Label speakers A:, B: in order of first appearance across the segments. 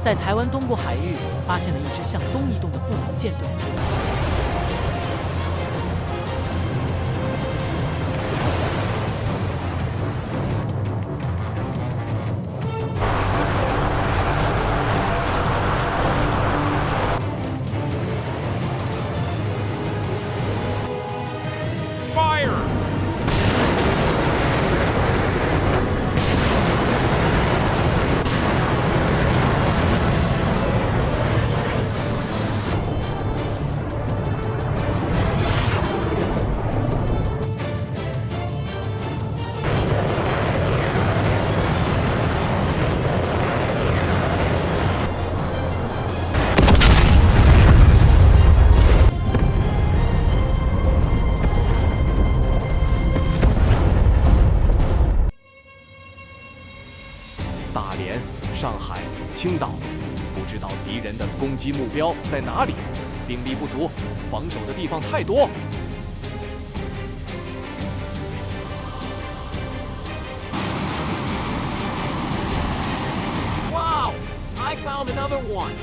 A: 在台湾东部海域发现了一支向东移动的布蒙舰队。
B: 大连、上海、青岛，不知道敌人的攻击目标在哪里，兵力不足，防守的地方太多。
C: Wow! I found another one.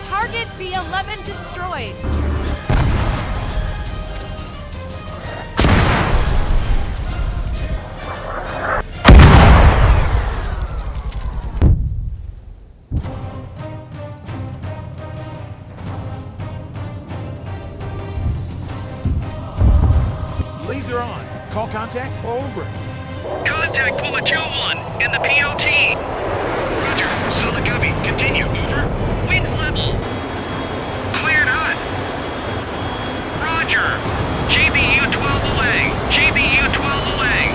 D: Target B-11 destroyed.
E: Laser on. Call contact. Over.
F: Contact Puma 2-1 in the POT. Roger. Sullivan, continue. Over. Wind level. Cleared on. Roger. GBU 12 away. GBU 12 away.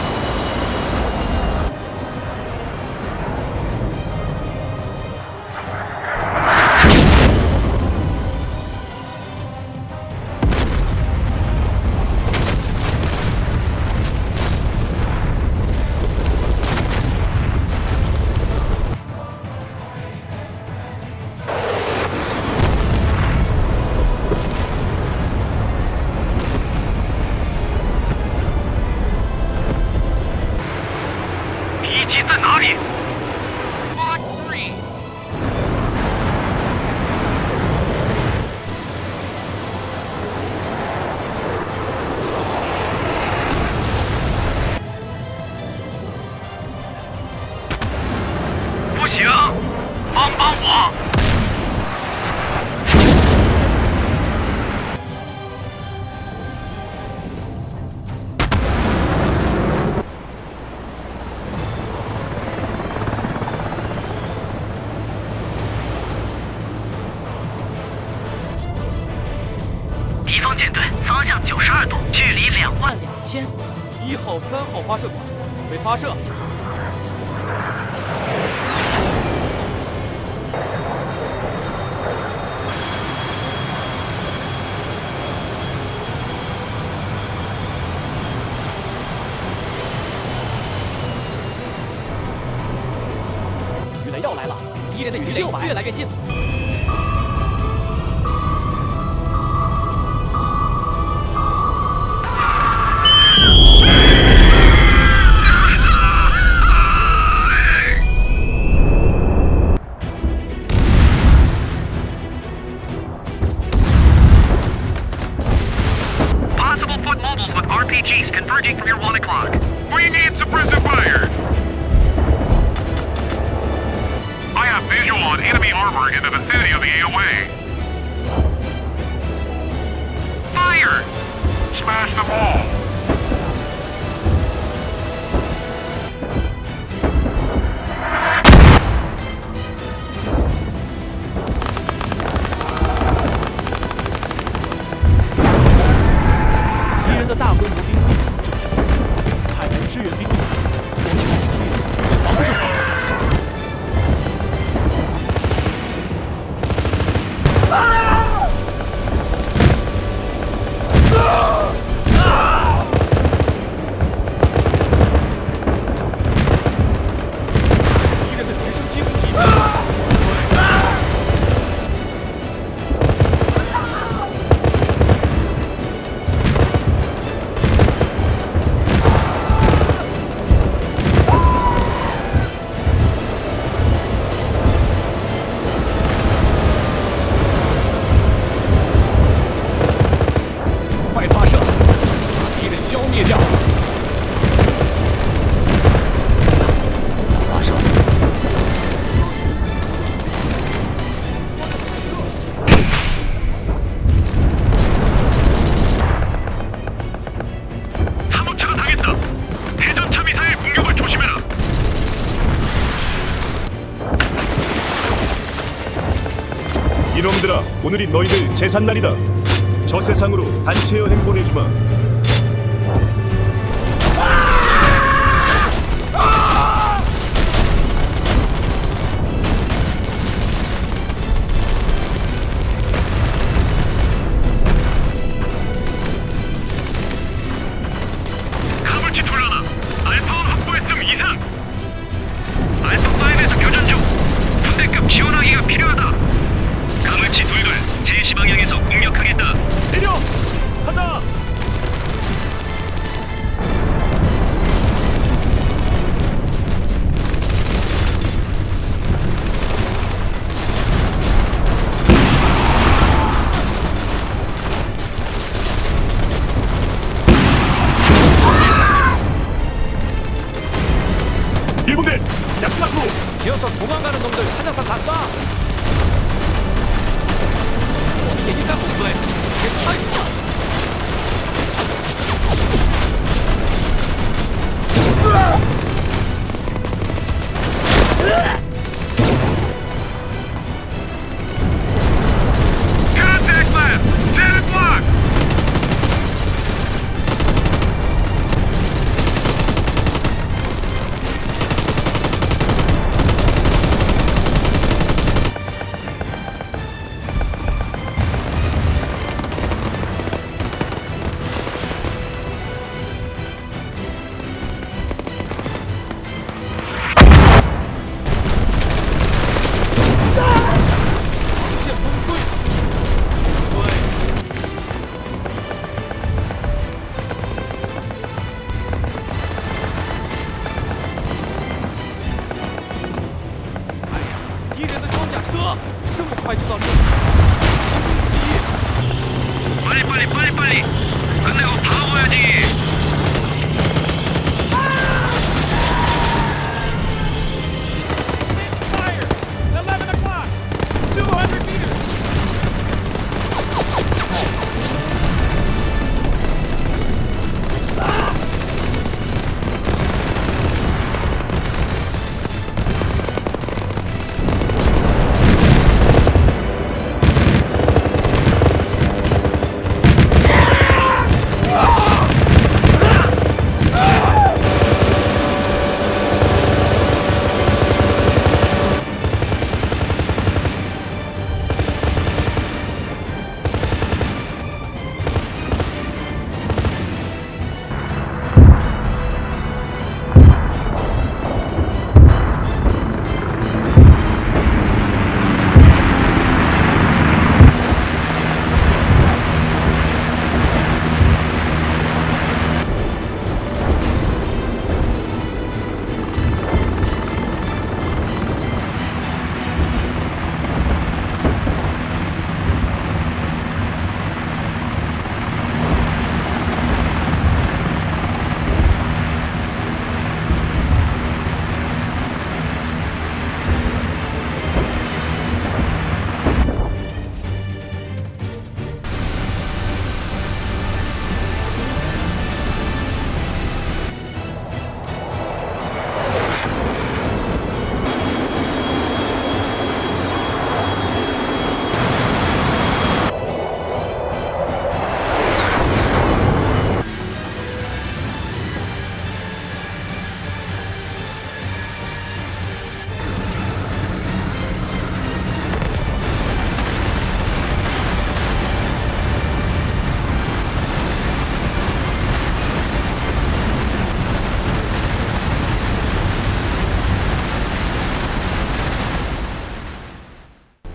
F: Mark 3. 不行，帮我！敌方舰队方向92度，距离22000。
G: 1号、3号发射管准备发射。
A: 鱼雷要来了，敌人的鱼雷越来越近。
F: emerging from your 1 o'clock. We need suppressive fire. I have visual on enemy armor in the vicinity of the AOA. Fire! Smash them all!
H: 이놈들아, 오늘이 너희들 제삿날이다. 저 세상으로 단체 여행 보내주마.
F: 가물치 돌아나. 알파원 확보했음 이상. 알파5에서 교전 중. 분대급 지원하기가 필요하다. 가물치 둘둘 3시 방향에서 공격하겠다.
H: 내려! 가자! 일본대 약수 앞으로!
B: 녀석 도망가는 놈들 찾아서 다 쏴!
G: 我们也应该补队，别太快。
F: Contact lab! 10 o'clock! 빨리 끝내고 다 와야지.
G: Fire! 11 o'clock! 200 meters!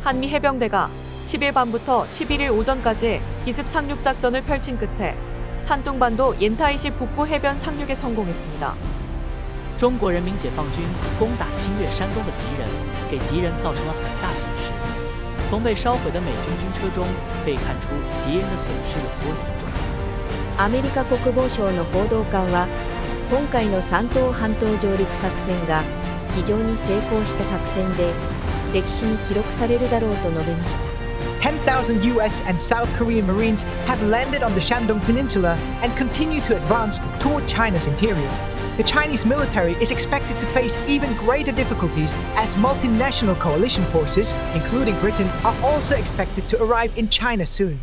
I: 한미 해병대가 10일 밤부터 11일 오전까지 기습 상륙 작전을 펼친 끝에 산둥반도 옌타이시 북부 해변 상륙에 성공했습니다.
A: 中国人民解放军攻打侵略山东的敌人，给敌人造成了很大损失。从被烧毁的美军军车中可以看出敌人的损失有多严重。
J: アメリカ国防省の報道官は、今回の山東半島上陸作戦が非常に成功した作戦で、歴史に記録されるだろうと述べました。
K: 10,000 US and South Korean Marines have landed on the Shandong Peninsula and continue to advance toward China's interior. The Chinese military is expected to face even greater difficulties as multinational coalition forces, including Britain, are also expected to arrive in China soon.